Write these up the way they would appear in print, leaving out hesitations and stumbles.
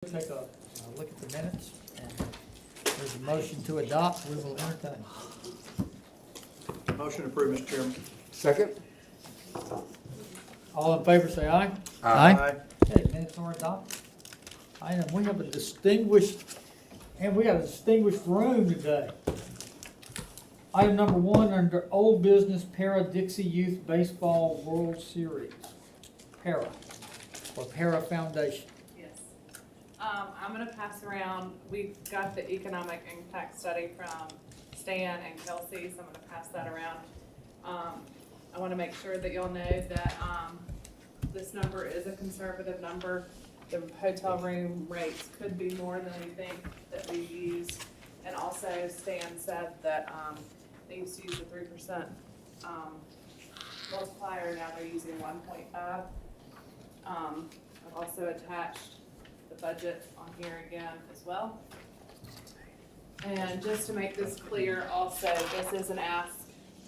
Take a look at the minutes, and there's a motion to adopt. We will entertain. Motion approved, Mr. Chairman. Second? All in favor, say aye. Aye. Okay, minutes are adopted. Item, we have a distinguished room today. Item number 1, under old business, Para-Dixie Youth Baseball World Series. Para Foundation. Yes. I'm gonna pass around, we've got the economic impact study from Stan and Kelsey, so I'm gonna pass that around. I wanna make sure that y'all know that, this number is a conservative number. The hotel room rates could be more than we think that we use. And also Stan said that, they used to use a 3%, multiplier, now they're using 1.5. I've also attached the budget on here again as well. And just to make this clear also, this is an ask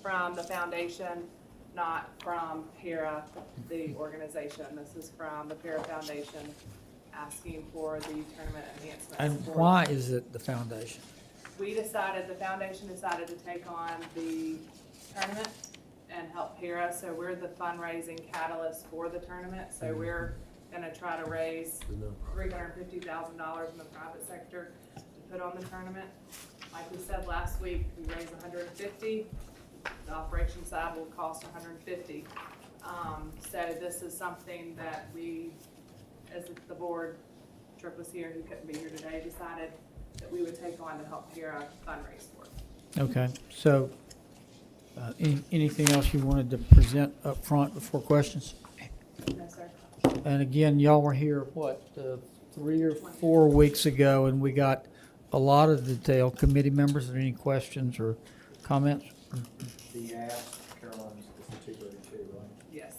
from the foundation, not from Para, the organization. This is from the Para Foundation asking for the tournament enhancements. And why is it the foundation? The foundation decided to take on the tournament and help Para, so we're the fundraising catalyst for the tournament. So we're gonna try to raise $350,000 in the private sector to put on the tournament. Like we said last week, we raised 150. The operations side will cost 150. So this is something that we, as the board, Tripp was here, who couldn't be here today, decided that we would take on to help Para fundraise for. Okay, so anything else you wanted to present up front before questions? No, sir. And again, y'all were here, 3 or 4 weeks ago, and we got a lot of detail. Committee members, are there any questions or comments? The ask, Caroline, is the 232, right? Yes.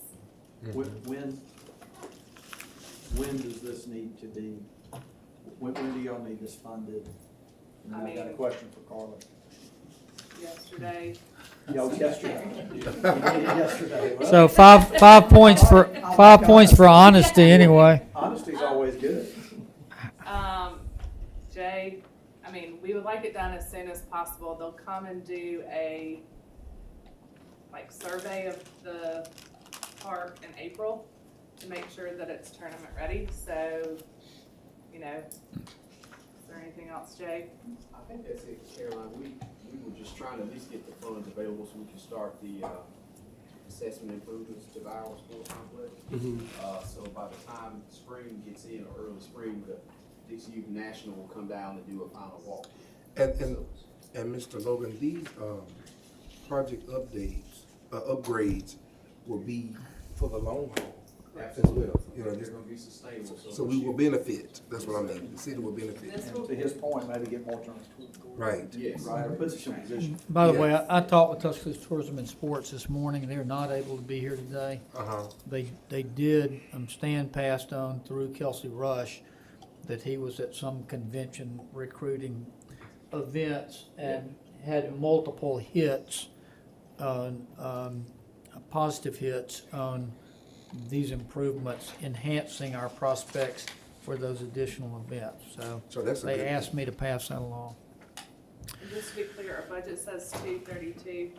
When does this need to be, when do y'all need this funded? And then I've got a question for Carla. Yesterday. Yesterday. You needed it yesterday. Well, So five points for honesty anyway. honesty's always good. Jay, we would like it done as soon as possible. They'll come and do a, survey of the park in April to make sure that it's tournament ready, so, is there anything else, Jay? I think that's it, Caroline. We were just trying to at least get the funds available so we can start the assessment improvements to our sports complex. So by the time spring gets in, or early spring, the Dixie Youth National will come down and do a final walk. And Mr. Logan, these project upgrades will be for the long haul as well. They're going to be sustainable. So we will benefit. That's what I mean. The city will benefit. This will To his point, maybe get more tournaments. Right. Yes. Right, or puts us in position. By the way, I talked with Tuscaloosa Tourism and Sports this morning, and they're not able to be here today. They did, Stan passed on through Kelsey Rush that he was at some convention recruiting events and had multiple hits on, positive hits on these improvements, enhancing our prospects for those additional events. So that's a They good asked me to pass that along. And just to be clear, our budget says 232,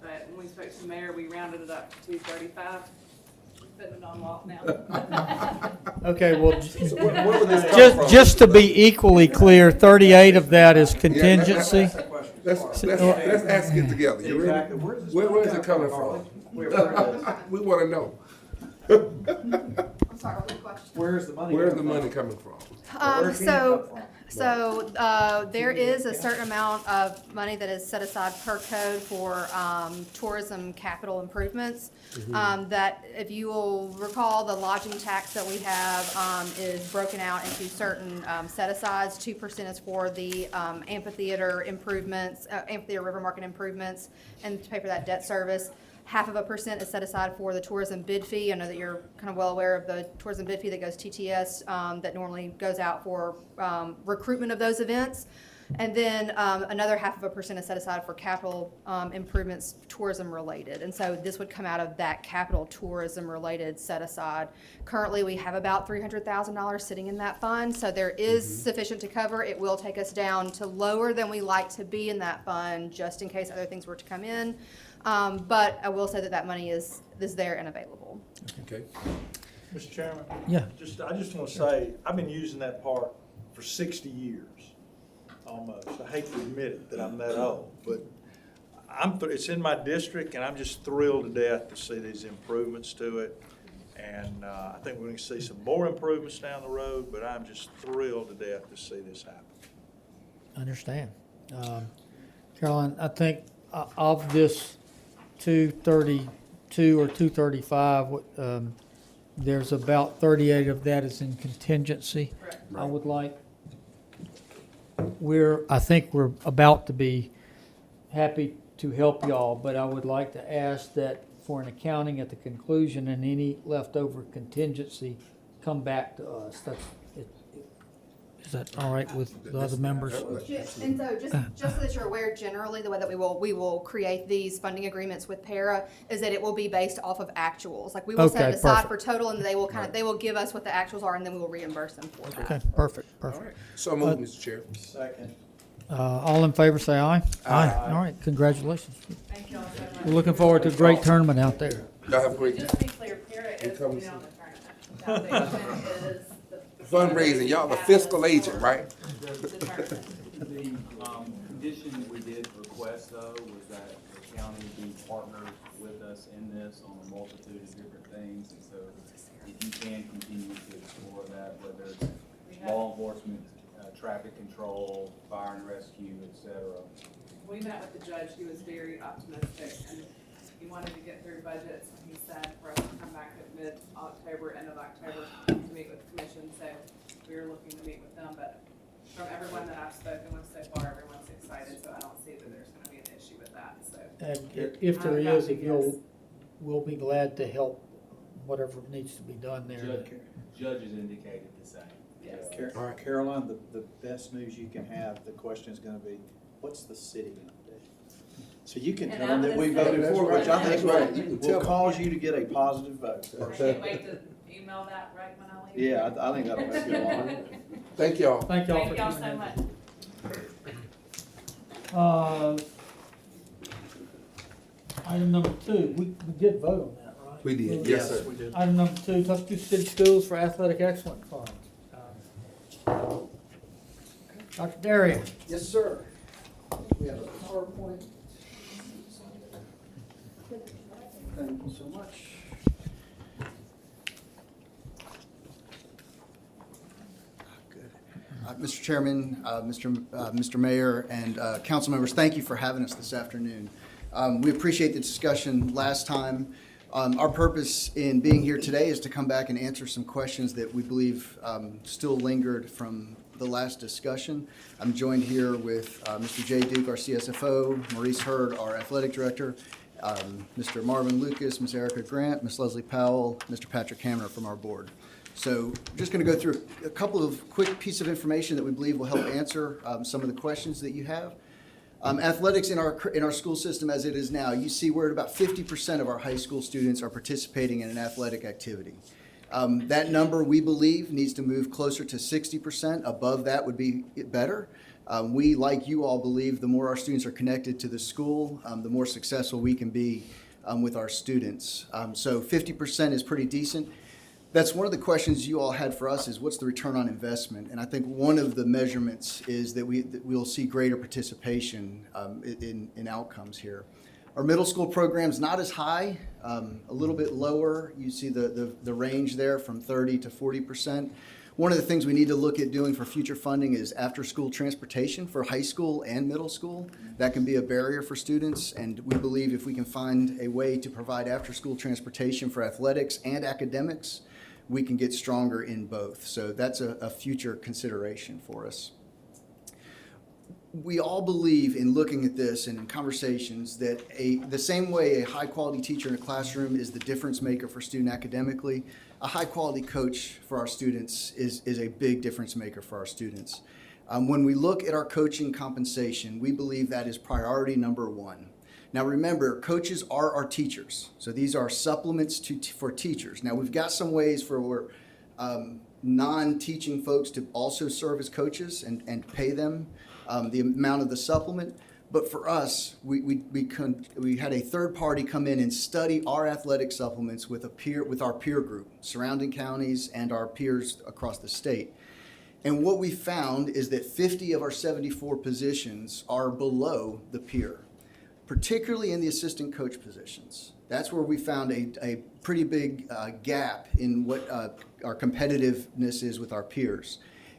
but when we spoke to the mayor, we rounded it up to 235. We're putting it on Walt now. Okay, well, Where would this come from? just to be equally clear, 38 of that is contingency. Let's ask it together. You ready? Exactly. Where is it coming Carla? from? Where is it? We want to know. I'm sorry, what was the question? Where's the money? Where's the coming money from? coming from? Where can it come from? There is a certain amount of money that is set aside per code for tourism capital improvements. That, if you will recall, the lodging tax that we have is broken out into certain set-asides. 2% is for the amphitheater improvements, amphitheater river market improvements, and to pay for that debt service. 0.5% is set aside for the tourism bid fee. I know that you're kind of well aware of the tourism bid fee that goes TTS, that normally goes out for recruitment of those events. And then another 0.5% is set aside for capital improvements, tourism related. And so this would come out of that capital tourism related set aside. Currently, we have about $300,000 sitting in that fund, so there is sufficient to cover. It will take us down to lower than we like to be in that fund, just in case other things were to come in. But I will say that that money is there and available. Okay. Mr. Chairman? Yeah. I just want to say, I've been using that park for 60 years, almost. I hate to admit it, that I'm that old, but it's in my district, and I'm just thrilled to death to see these improvements to it. And I think we're going to see some more improvements down the road, but I'm just thrilled to death to see this happen. I understand. Caroline, I think of this 232 or 235, there's about 38 of that is in contingency. Correct. I would like, I think we're about to be happy to help y'all, but I would like to ask that for an accounting at the conclusion and any leftover contingency come back to us. Is that all right with the other members? And so just so that you're aware, generally, the way that we will create these funding agreements with para is that it will be based off of actuals. Like, we will set Okay, it aside perfect. for total, and they will give us what the actuals are, and then we will reimburse them for that. Okay, perfect. All right. So moved, Mr. Chair. Second. All in favor, say aye. Aye. All right, congratulations. Thank you all so much. We're looking forward to a great tournament out there. Y'all have a great Just to be clear, para is Income putting on the tournament. Foundation is the fundraising. Y'all the fiscal agent, right? the tournament. The condition we did request though was that the county be partners with us in this on a multitude of different things. And so if you can continue to explore that, whether it's law enforcement, traffic control, fire and rescue, et cetera. We met with the judge, he was very optimistic, and he wanted to get through budgets, and he said for us to come back at mid-October, end of October, to meet with the commission, so we were looking to meet with them, but from everyone that I've spoken with so far, everyone's excited, so I don't see that there's gonna be an issue with that, so. And if there is, we'll be glad to help whatever needs to be done there. Judges indicated the same. Yes. All right. Caroline, the best news you can have, the question is gonna be, what's the city gonna do? So you can And tell them that I'm we the voted same. for, which I That's think right. You can will tell them. cause you to get a positive vote. I can't wait to email that right when I leave. Yeah, I think that'll make it a lot. Thank y'all. Thank y'all for Thank y'all coming so in. much. Item number 2, we did vote on that, right? We did. Yes, sir. We did. Item number 2, Tuscaloosa City Schools for Athletic Excellence Fund. Dr. Darian. Yes, sir. We have a PowerPoint. Thank you so much. Mr. Chairman, Mr. Mayor, and council members, thank you for having us this afternoon. We appreciate the discussion last time. Our purpose in being here today is to come back and answer some questions that we believe still lingered from the last discussion. I'm joined here with Mr. Jay Duke, our CSFO, Maurice Hurd, our athletic director, Mr. Marvin Lucas, Ms. Erica Grant, Ms. Leslie Powell, Mr. Patrick Hamner from our board. So just going to go through a couple of quick pieces of information that we believe will help answer some of the questions that you have. Athletics in our school system as it is now, you see we're at about 50% of our high school students are participating in an athletic activity. That number, we believe, needs to move closer to 60%. Above that would be better. We, like you all, believe the more our students are connected to the school, the more successful we can be with our students. So 50% is pretty decent. That's one of the questions you all had for us is what's the return on investment? And I think one of the measurements is that we'll see greater participation in outcomes here. Our middle school program's not as high, a little bit lower. You see the range there from 30 to 40%. One of the things we need to look at doing for future funding is after-school transportation for high school and middle school. That can be a barrier for students, and we believe if we can find a way to provide after-school transportation for athletics and academics, we can get stronger in both. So that's a future consideration for us. We all believe in looking at this and in conversations that the same way a high-quality teacher in a classroom is the difference maker for student academically, a high-quality coach for our students is a big difference maker for our students. When we look at our coaching compensation, we believe that is priority number one. Now remember, coaches are our teachers, so these are supplements for teachers. Now we've got some ways for non-teaching folks to also serve as coaches and pay them the amount of the supplement. But for us, we had a third party come in and study our athletic supplements with our peer group, surrounding counties and our peers across the state. And what we found is that 50 of our 74 positions are below the peer, particularly in the assistant coach positions. That's where we found a pretty big gap in what our competitiveness is with our peers.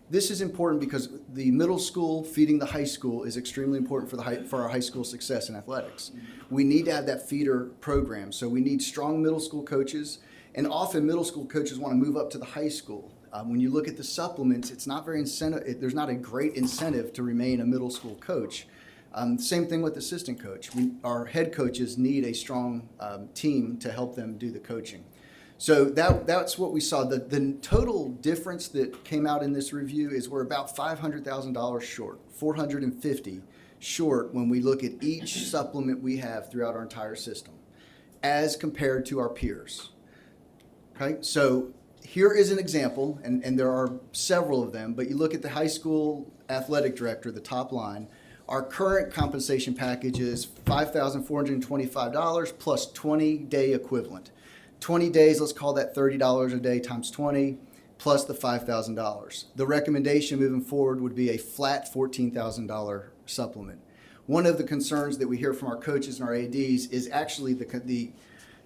This is important because the middle school feeding the high school is extremely important for our high school success in athletics. We need to have that feeder program, so we need strong middle school coaches, and often middle school coaches want to move up to the high school. When you look at the supplements, it's not very there's not a great incentive to remain a middle school coach. Same thing with assistant coach. Our head coaches need a strong team to help them do the coaching. So that's what we saw. The total difference that came out in this review is we're about $500,000 short, $450 short when we look at each supplement we have throughout our entire system as compared to our peers. Okay, so here is an example, and there are several of them, but you look at the high school athletic director, the top line. Our current compensation package is $5,425 plus 20-day equivalent. 20 days, let's call that $30 a day times 20, plus the $5,000. The recommendation moving forward would be a flat $14,000 supplement. One of the concerns that we hear from our coaches and our ADs is actually the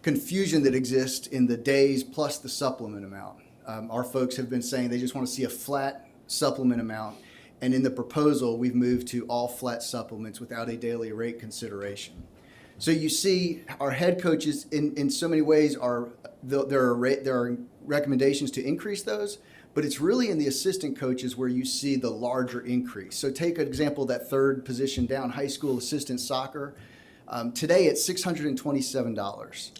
confusion that exists in the days plus the supplement amount. Our folks have been saying they just want to see a flat supplement amount, and in the proposal, we've moved to all flat supplements without a daily rate consideration. So you see our head coaches in so many ways there are recommendations to increase those, but it's really in the assistant coaches where you see the larger increase. So take an example of that third position down, high school assistant soccer. Today it's $627.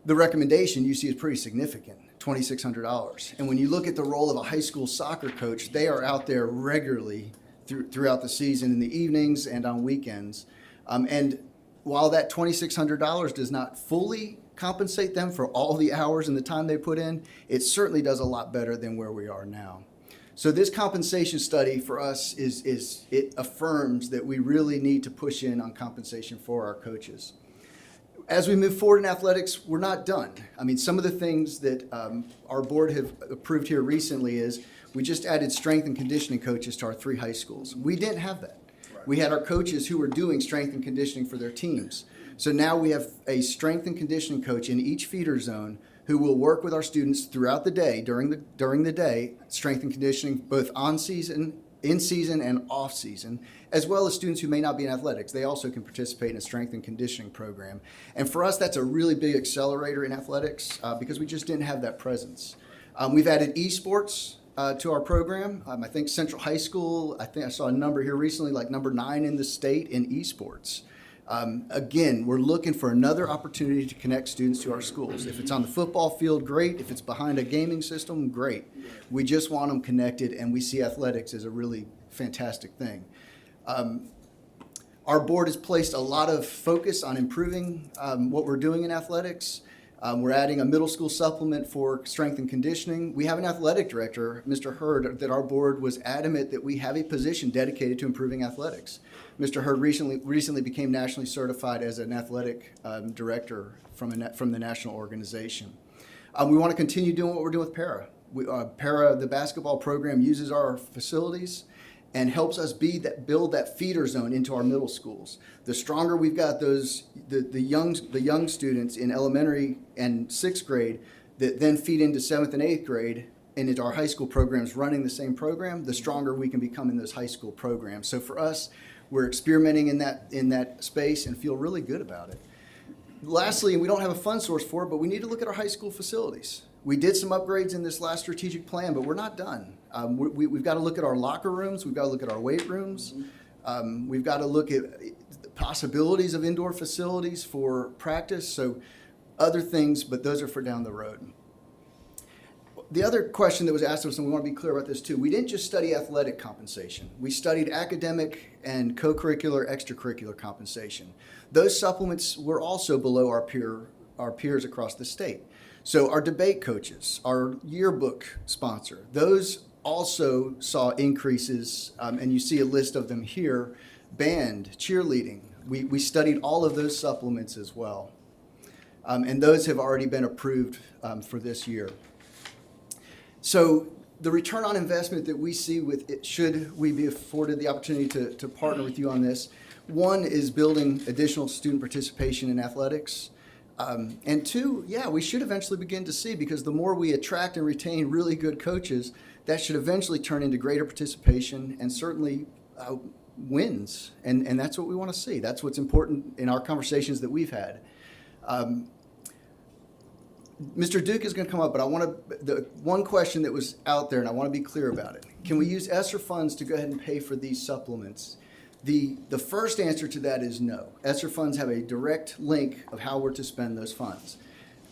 The recommendation you see is pretty significant, $2,600. And when you look at the role of a high school soccer coach, they are out there regularly throughout the season in the evenings and on weekends. And while that $2,600 does not fully compensate them for all the hours and the time they put in, it certainly does a lot better than where we are now. So this compensation study for us it affirms that we really need to push in on compensation for our coaches. As we move forward in athletics, we're not done. I mean, some of the things that our board have approved here recently is we just added strength and conditioning coaches to our 3 high schools. We didn't have that. We had our coaches who were doing strength and conditioning for their teams. So now we have a strength and conditioning coach in each feeder zone who will work with our students throughout the day, during the day, strength and conditioning, both in season and off season, as well as students who may not be in athletics. They also can participate in a strength and conditioning program. And for us, that's a really big accelerator in athletics because we just didn't have that presence. We've added esports to our program. I think Central High School, I think I saw a number here recently, like number 9 in the state in esports. Again, we're looking for another opportunity to connect students to our schools. If it's on the football field, great. If it's behind a gaming system, great. We just want them connected, and we see athletics as a really fantastic thing. Our board has placed a lot of focus on improving what we're doing in athletics. We're adding a middle school supplement for strength and conditioning. We have an athletic director, Mr. Hurd, that our board was adamant that we have a position dedicated to improving athletics. Mr. Hurd recently became nationally certified as an athletic director from the national organization. We want to continue doing what we're doing with Para. Para, the basketball program, uses our facilities and helps us build that feeder zone into our middle schools. The stronger we've got the young students in elementary and 6th grade that then feed into 7th and 8th grade and into our high school programs running the same program, the stronger we can become in those high school programs. So for us, we're experimenting in that space and feel really good about it. Lastly, we don't have a fund source for it, but we need to look at our high school facilities. We did some upgrades in this last strategic plan, but we're not done. We've got to look at our locker rooms. We've got to look at our weight rooms. We've got to look at the possibilities of indoor facilities for practice. So other things, but those are for down the road. The other question that was asked of us, and we want to be clear about this too, we didn't just study athletic compensation. We studied academic and co-curricular, extracurricular compensation. Those supplements were also below our peers across the state. So our debate coaches, our yearbook sponsor, those also saw increases, and you see a list of them here. Band, cheerleading, we studied all of those supplements as well. And those have already been approved for this year. So the return on investment that we see with it, should we be afforded the opportunity to partner with you on this, one is building additional student participation in athletics. And two, yeah, we should eventually begin to see, because the more we attract and retain really good coaches, that should eventually turn into greater participation and certainly wins. And that's what we want to see. That's what's important in our conversations that we've had. Mr. Duke is going to come up, but I want to, the one question that was out there, and I want to be clear about it. Can we use ESSER funds to go ahead and pay for these supplements? The first answer to that is no. ESSER funds have a direct link of how we're to spend those funds.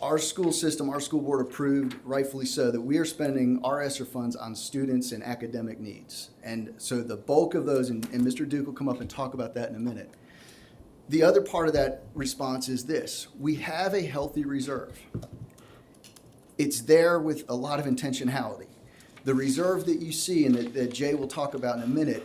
Our school system, our school board approved, rightfully so, that we are spending our ESSER funds on students and academic needs. And so the bulk of those, and Mr. Duke will come up and talk about that in a minute. The other part of that response is this: we have a healthy reserve. It's there with a lot of intentionality. The reserve that you see and that Jay will talk about in a minute,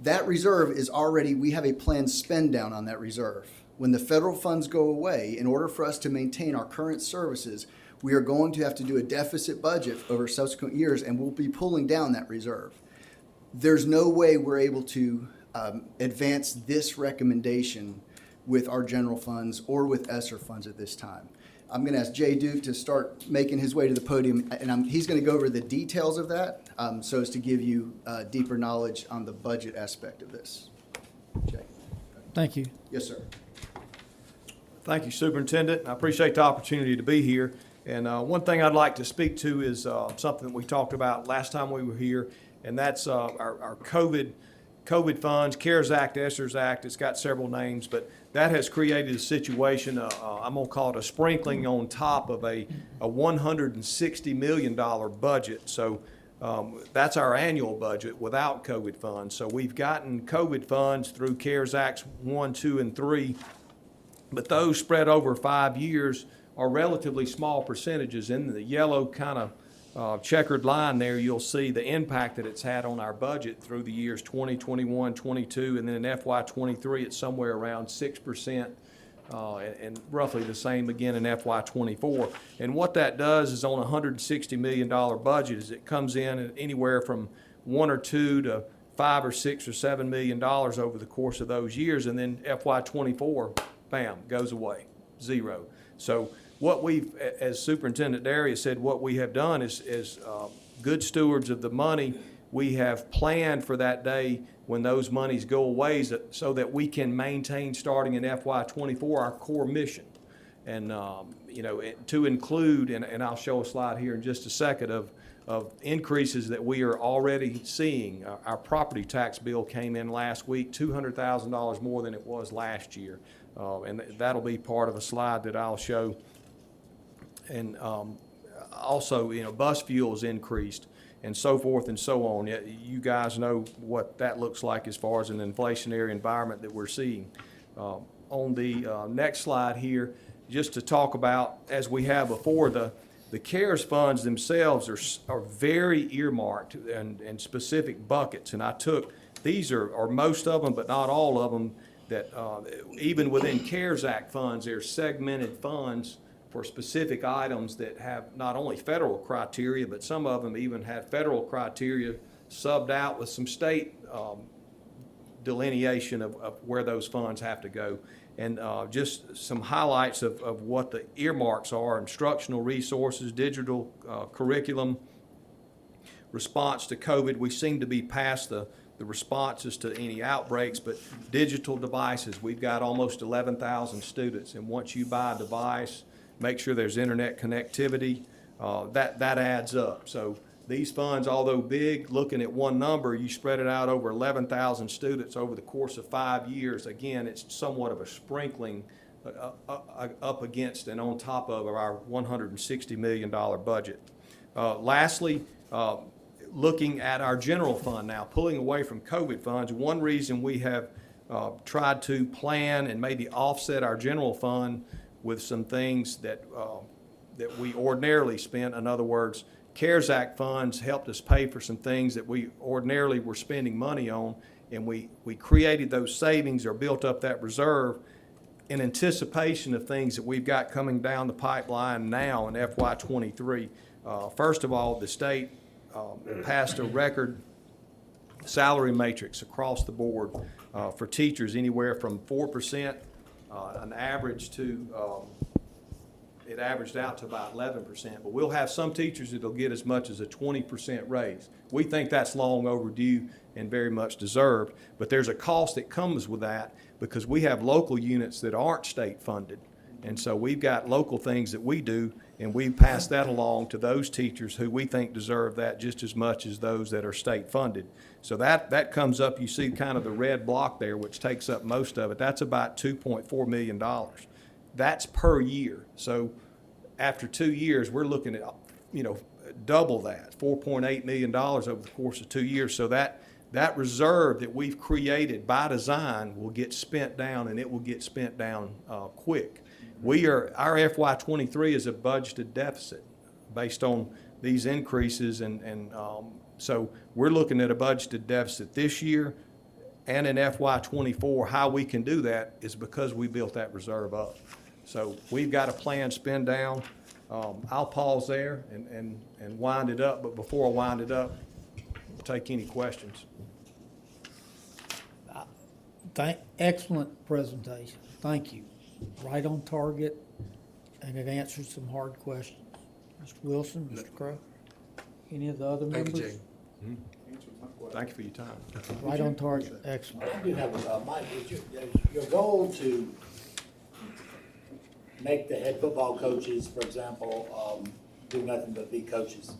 that reserve is already, we have a planned spend down on that reserve. When the federal funds go away, in order for us to maintain our current services, we are going to have to do a deficit budget over subsequent years, and we'll be pulling down that reserve. There's no way we're able to advance this recommendation with our general funds or with ESSER funds at this time. I'm going to ask Jay Duke to start making his way to the podium, and he's going to go over the details of that so as to give you deeper knowledge on the budget aspect of this. Jay. Thank you. Yes, sir. Thank you, Superintendent. I appreciate the opportunity to be here. And one thing I'd like to speak to is something that we talked about last time we were here, and that's our COVID funds, CARES Act, ESSERS Act. It's got several names, but that has created a situation, I'm going to call it a sprinkling on top of a $160 million budget. So that's our annual budget without COVID funds. So we've gotten COVID funds through CARES Acts 1, 2, and 3, but those spread over 5 years are relatively small percentages. In the yellow kind of checkered line there, you'll see the impact that it's had on our budget through the years 20, 21, 22, and then in FY23 it's somewhere around 6%, and roughly the same again in FY24. And what that does is on a $160 million budget is it comes in at anywhere from 1 or 2 to 5 or 6 or $7 million over the course of those years, and then FY24, bam, goes away, zero. So what we've, as Superintendent Darius said, what we have done is good stewards of the money, we have planned for that day when those monies go away so that we can maintain, starting in FY24, our core mission. And, to include, and I'll show a slide here in just a second, of increases that we are already seeing. Our property tax bill came in last week, $200,000 more than it was last year. And that'll be part of a slide that I'll show. And also, bus fuel's increased and so forth and so on. You guys know what that looks like as far as an inflationary environment that we're seeing. On the next slide here, just to talk about, as we have before, the CARES funds themselves are very earmarked and specific buckets. And I took, these are most of them, but not all of them, that even within CARES Act funds, there's segmented funds for specific items that have not only federal criteria, but some of them even have federal criteria subbed out with some state delineation of where those funds have to go. And just some highlights of what the earmarks are: instructional resources, digital curriculum, response to COVID. We seem to be past the responses to any outbreaks, but digital devices, we've got almost 11,000 students, and once you buy a device, make sure there's internet connectivity, that adds up. So these funds, although big, looking at one number, you spread it out over 11,000 students over the course of 5 years. Again, it's somewhat of a sprinkling up against and on top of our $160 million budget. Lastly, looking at our general fund now, pulling away from COVID funds, one reason we have tried to plan and maybe offset our general fund with some things that we ordinarily spend. In other words, CARES Act funds helped us pay for some things that we ordinarily were spending money on, and we created those savings or built up that reserve in anticipation of things that we've got coming down the pipeline now in FY23. First of all, the state passed a record salary matrix across the board for teachers, anywhere from 4%, an average to it averaged out to about 11%, but we'll have some teachers that'll get as much as a 20% raise. We think that's long overdue and very much deserved, but there's a cost that comes with that because we have local units that aren't state funded. And so we've got local things that we do, and we pass that along to those teachers who we think deserve that just as much as those that are state funded. So that comes up, you see kind of the red block there, which takes up most of it. That's about $2.4 million. That's per year. So after 2 years, we're looking at, double that, $4.8 million over the course of 2 years. So that reserve that we've created by design will get spent down, and it will get spent down quick. Our FY23 is a budgeted deficit based on these increases, and so we're looking at a budgeted deficit this year and in FY24. How we can do that is because we built that reserve up. So we've got a planned spend down. I'll pause there and wind it up, but before I wind it up, I'll take any questions. Excellent presentation. Thank you. Right on target, and it answered some hard questions. Mr. Wilson, Mr. Crowe, any of the other Thank members? you, Jay. Thank you for your time. Right on target. Excellent. I do have Mike, is your goal to make the head football coaches, for example, do nothing but be coaches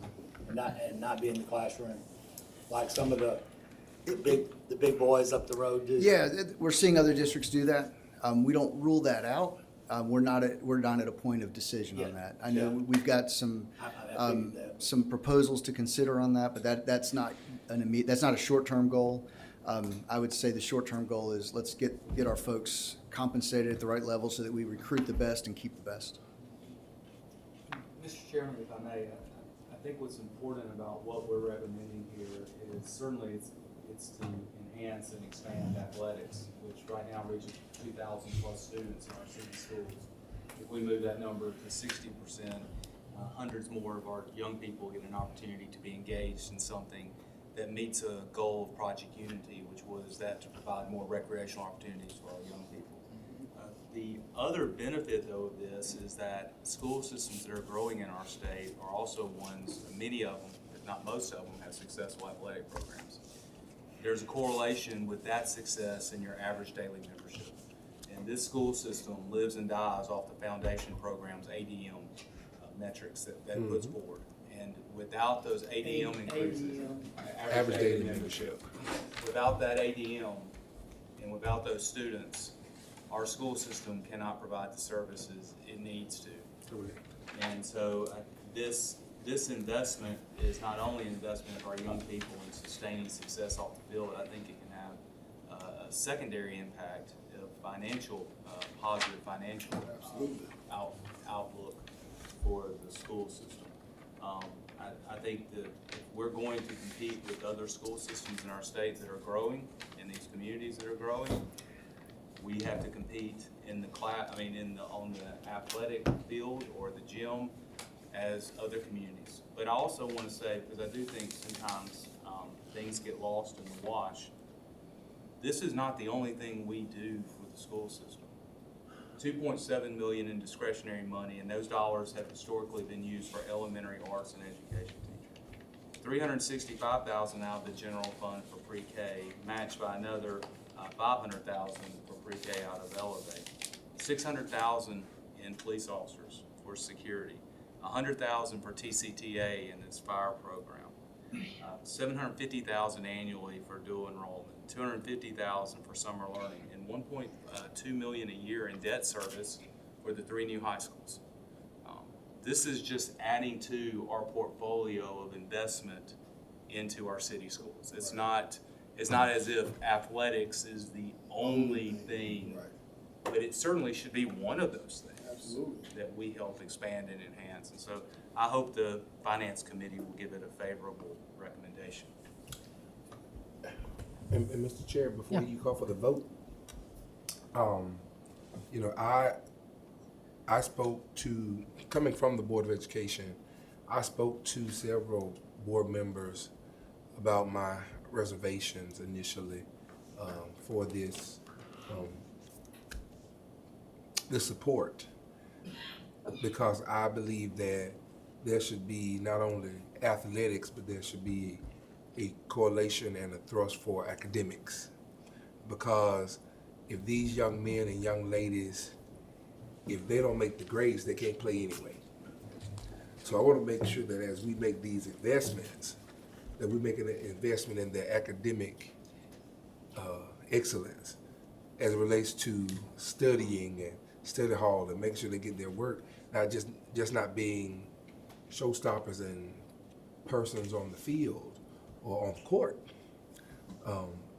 and not be in the classroom, like some of the big boys up the road do? Yeah, we're seeing other districts do that. We don't rule that out. We're not at a point of decision on that. I know we've got some proposals to consider on that, but that's not a short-term goal. I would say the short-term goal is let's get our folks compensated at the right level so that we recruit the best and keep the best. Mr. Chairman, if I may, I think what's important about what we're recommending here is certainly it's to enhance and expand athletics, which right now reaches 2,000 plus students in our city schools. If we move that number to 60%, hundreds more of our young people get an opportunity to be engaged in something that meets a goal of Project Unity, which was that to provide more recreational opportunities for our young people. The other benefit, though, of this is that school systems that are growing in our state are also ones, many of them, if not most of them, have successful athletic programs. There's a correlation with that success in your average daily membership. And this school system lives and dies off the foundation program's ADM metrics that puts forward. And without those ADM increases, average daily membership, without that ADM and without those students, our school system cannot provide the services it needs to. And so this investment is not only an investment of our young people in sustaining success off the field. I think it can have a secondary impact of positive financial outlook for the school system. I think that if we're going to compete with other school systems in our state that are growing, in these communities that are growing, we have to compete in on the athletic field or the gym as other communities. But I also want to say, because I do think sometimes things get lost in the wash, this is not the only thing we do for the school system. $2.7 million in discretionary money, and those dollars have historically been used for elementary arts and education teachers. $365,000 out of the general fund for pre-K, matched by another $500,000 for pre-K out of Elevate. $600,000 in police officers for security. $100,000 for TCTA and its fire program. $750,000 annually for dual enrollment. $250,000 for summer learning, and $1.2 million a year in debt service for the 3 new high schools. This is just adding to our portfolio of investment into our city schools. It's not as if athletics is the only thing, but it certainly should be one of those things that we help expand and enhance. And so I hope the Finance Committee will give it a favorable recommendation. And Mr. Chair, before you call for the vote, you know, I spoke to, coming from the Board of Education, I spoke to several board members about my reservations initially for this support, because I believe that there should be not only athletics, but there should be a correlation and a thrust for academics. Because if these young men and young ladies, if they don't make the grades, they can't play anyway. So I want to make sure that as we make these investments, that we're making an investment in their academic excellence as it relates to studying and study hall and making sure they get their work, not just not being showstoppers and persons on the field or on the court.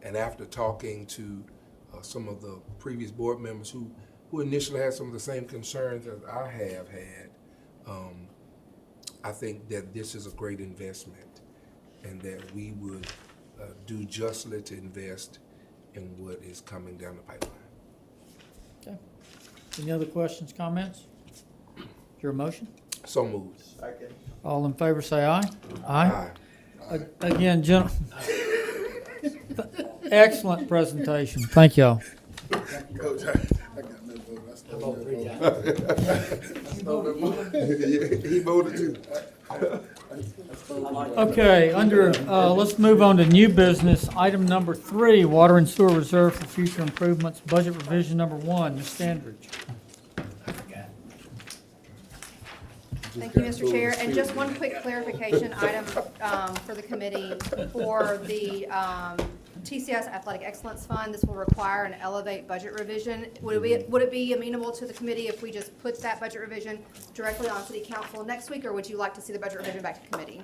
And after talking to some of the previous board members who initially had some of the same concerns as I have had, I think that this is a great investment and that we would do justly to invest in what is coming down the pipeline. Okay. Any other questions, comments? Your motion? So moved. Second. All in favor, say aye. Aye. Again, gentlemen, excellent presentation. Thank y'all. Coach, I got no vote. He voted too. Okay, let's move on to new business. Item number 3, Water and Sewer Reserve for Future Improvements, Budget Revision number 1. Ms. Standridge. Thank you, Mr. Chair. And just one quick clarification item for the committee for the TCS Athletic Excellence Fund. This will require an Elevate budget revision. Would it be amenable to the committee if we just put that budget revision directly on City Council next week, or would you like to see the budget revision back to committee?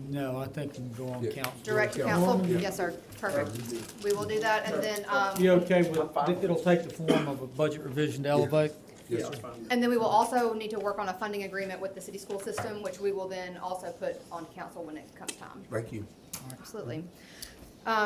No, I think you can go on council. Direct to council? Yes, sir. Perfect. We will do that, and then, You okay with, it'll take the form of a budget revision to Elevate? Yes, sir. and then we will also need to work on a funding agreement with the city school system, which we will then also put on council when it comes time. Thank you. Absolutely.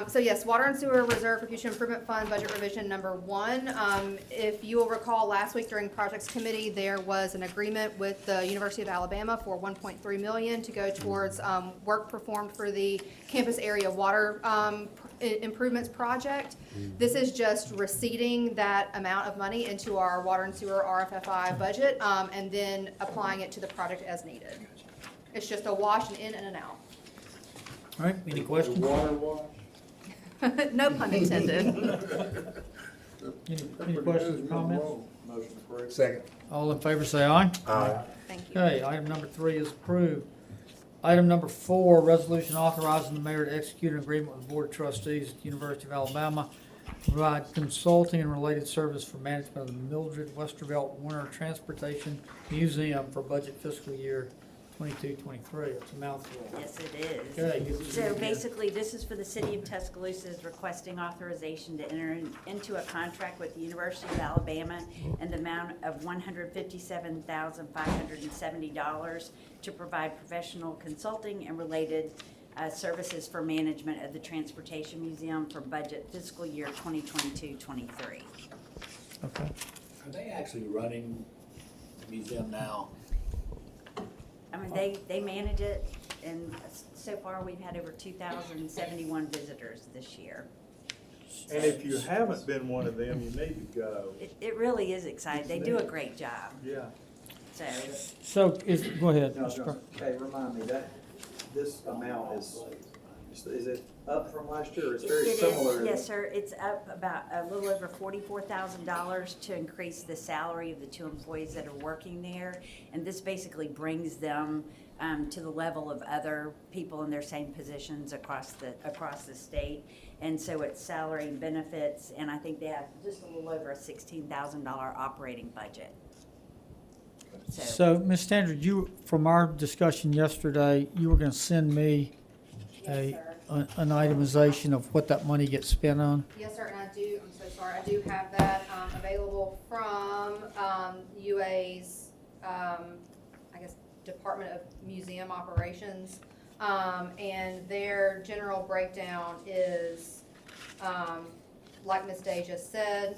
So yes, Water and Sewer Reserve for Future Improvement Fund, budget revision number 1. If you will recall, last week during Projects Committee, there was an agreement with the University of Alabama for $1.3 million to go towards work performed for the campus area water improvements project. This is just receipting that amount of money into our water and sewer RFFI budget and then applying it to the project as needed. It's just a wash, an in and an out. All right, any questions? No pun intended. Any questions or comments? Motion approved. Second. All in favor, say aye. Aye. Thank you. Okay, item number 3 is approved. Item number 4, resolution authorizing the mayor to execute an agreement with the Board of Trustees at the University of Alabama to provide consulting and related service for management of the Mildred Westervelt Winter Transportation Museum for budget fiscal year 22-23. It's a mouthful. Yes, it is. Okay. So basically, this is for the city of Tuscaloosa is requesting authorization to enter into a contract with the University of Alabama in the amount of $157,570 to provide professional consulting and related services for management of the Transportation Museum for budget fiscal year 2022-23. Okay. Are they actually running the museum now? I mean, they manage it, and so far, we've had over 2,071 visitors this year. And if you haven't been one of them, you need to go. It really is exciting. They do a great job, Yeah. so. So, go ahead. No, okay, remind me that this amount is it up from last year? It's very It similar. is, yes, sir. It's up about a little over $44,000 to increase the salary of the 2 employees that are working there. And this basically brings them to the level of other people in their same positions across the state. And so it's salary and benefits, and I think they have just a little over a $16,000 operating budget. So, Ms. Standard, you, from our discussion yesterday, you were gonna send me Yes, sir. an itemization of what that money gets spent on? Yes, sir, and I'm so sorry, I do have that, available from, UA's, I guess, Department of Museum Operations. And their general breakdown is, like Ms. Day just said,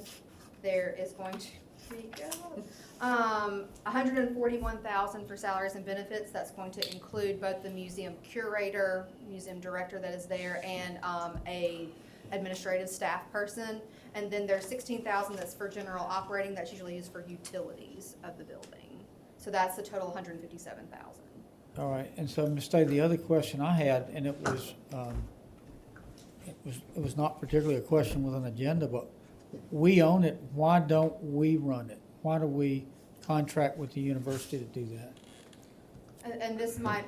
there is going to be, $141,000 for salaries and benefits. That's going to include both the museum curator, museum director that is there, and a administrative staff person. And then there's $16,000 that's for general operating. That's usually used for utilities of the building. So that's the total $157,000. All right, and so, Ms. Day, the other question I had, and it was not particularly a question with an agenda, but we own it, why don't we run it? Why do we contract with the university to do that? And this might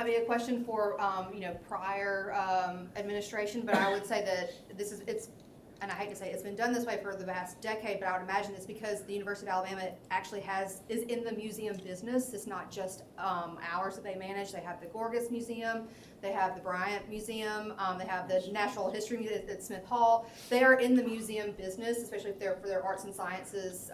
be a question for, prior, administration, but I would say that and I hate to say it's been done this way for the past decade, but I would imagine it's because the University of Alabama actually is in the museum business. It's not just, ours that they manage. They have the Gorgas Museum, they have the Bryant Museum, they have the Natural History Museum at Smith Hall. They are in the museum business, especially if they're for their arts and sciences,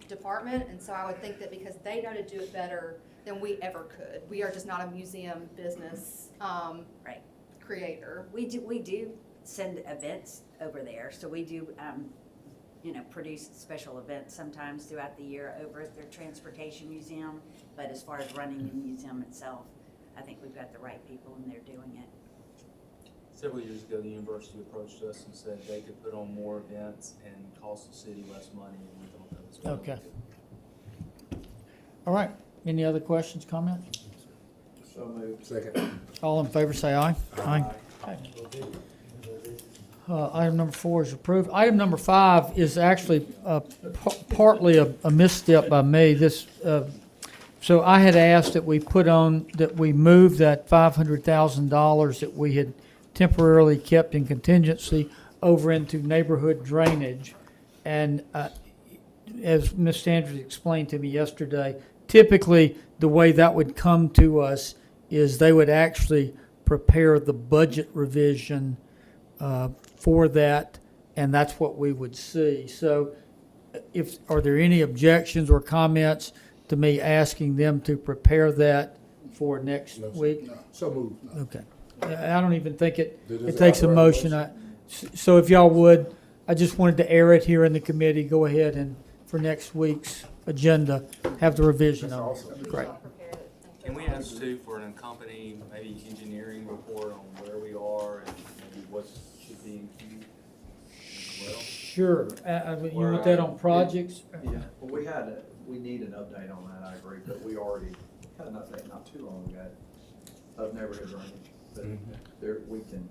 department. And so I would think that because they know to do it better than we ever could. We are just not a museum business, Right. creator. We do send events over there, so we do, produce special events sometimes throughout the year over at their transportation museum. But as far as running the museum itself, I think we've got the right people and they're doing it. Several years ago, the university approached us and said they could put on more events and cost the city less money, and we thought that was really Okay. good. All right, any other questions, comments? So moved. Second. All in favor, say aye. Aye. Okay. Item number 4 is approved. Item number 5 is actually partly a misstep by me. So I had asked that we move that $500,000 that we had temporarily kept in contingency over into neighborhood drainage. And as Ms. Sanders explained to me yesterday, typically the way that would come to us is they would actually prepare the budget revision for that, and that's what we would see. So are there any objections or comments to me asking them to prepare that for next week? So moved. Okay. I don't even think it Does it takes a have a motion. So if y'all would, I just wanted to air it here in the committee. Go ahead and for next week's agenda, have the revision on it. Great. Can we ask too for an accompanying, maybe engineering report on where we are and maybe what should be included as well? Sure. You want that on projects? Yeah, well, we need an update on that, I agree, but we already had an update not too long ago of neighborhood drainage. But there, we can,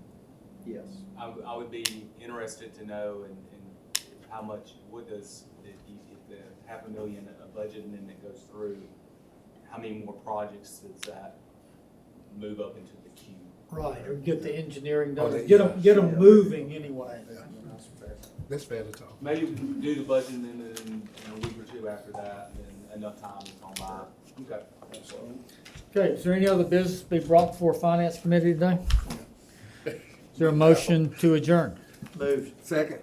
yes. I would be interested to know and how much, what does, if the $500,000 budget and then it goes through, how many more projects does that move up into the queue? Right, or get the engineering Oh, done, yeah. get them moving anyway. That's fair to talk. Maybe we can do the budget and then in a week or two after that, and then enough time has gone by. Okay. Okay, is there any other business to be brought before Finance Committee today? Is there a motion to adjourn? Moved. Second.